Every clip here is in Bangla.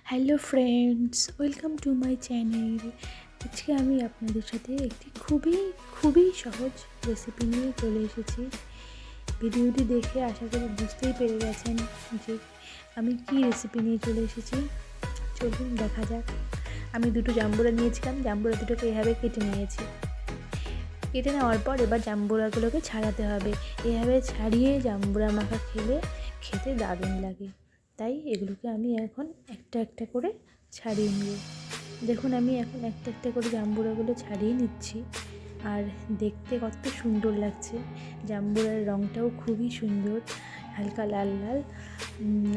Hello friends, welcome to my channel. আজকে আমি আপনাদের সাথে একটি খুবই সহজ রেসিপি নিয়ে চলে এসেছি। ভিডিওটি দেখে আশা করি বুঝতেই পেরে গেছেন যে আমি কি রেসিপি নিয়ে চলে এসেছি। চলুন দেখা যাক। আমি দুটো জাম্বুরা নিয়েছিলাম, জাম্বুরা দুটোকে এভাবে কেটে নিয়েছি। কেটে নেওয়ার পর এবার জাম্বুরাগুলোকে ছাড়াতে হবে। এভাবে ছাড়িয়ে জাম্বুরা মাখা খেতে দারুণ লাগে। তাই এগুলোকে আমি এখন একটা একটা করে ছাড়িয়ে নিই। দেখুন আমি এখন একটা একটা করে জাম্বুরাগুলো ছাড়িয়ে নিচ্ছি। আর দেখতে কত সুন্দর লাগছে। জাম্বুরার রঙটাও খুবই সুন্দর, হালকা লাল লাল।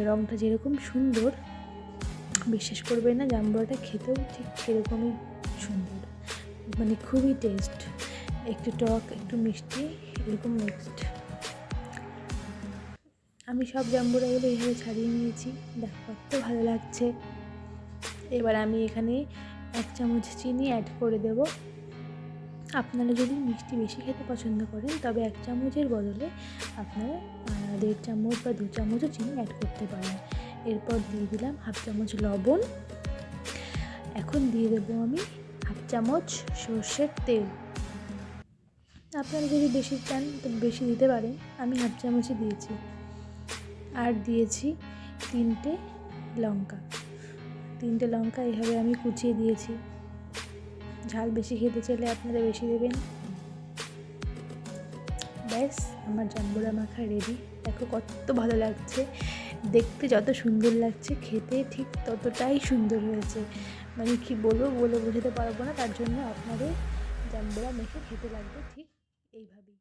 রঙটা যেরকম সুন্দর, বিশ্বাস করবে না, জাম্বুরাটা খেতেও ঠিক সেরকমই সুন্দর, মানে খুবই টেস্ট। একটু টক একটু মিষ্টি এরকম মিক্সড। আমি সব জাম্বুরাগুলো এইভাবে ছাড়িয়ে নিয়েছি। দেখো কত ভালো লাগছে। এবার আমি এখানে 1 চামচ চিনি অ্যাড করে দেব। আপনারা যদি মিষ্টি বেশি খেতে পছন্দ করেন তবে 1 চামচের বদলে আপনারা 1.5 চামচ বা 2 চামচও চিনি অ্যাড করতে পারেন। এরপর দিয়ে দিলাম 1/2 চামচ লবণ। এখন দিয়ে দেবো আমি 1/2 চামচ সর্ষের তেল। আপনারা যদি বেশি চান তো বেশি দিতে পারেন, আমি 1/2 চামচই দিয়েছি। আর দিয়েছি 3টে লঙ্কা এইভাবে আমি কুচিয়ে দিয়েছি। ঝাল বেশি খেতে চাইলে আপনারা বেশি দেবেন। ব্যাস, আমার জাম্বুরা মাখা রেডি। দেখো কত ভালো লাগছে, দেখতে যত সুন্দর লাগছে খেতে ঠিক ততটাই সুন্দর হয়েছে। মানে কি বলবো, বলে বোঝাতে পারবো না। তার জন্য আপনাদের জাম্বুরা মেখে খেতে লাগবে ঠিক এইভাবেই।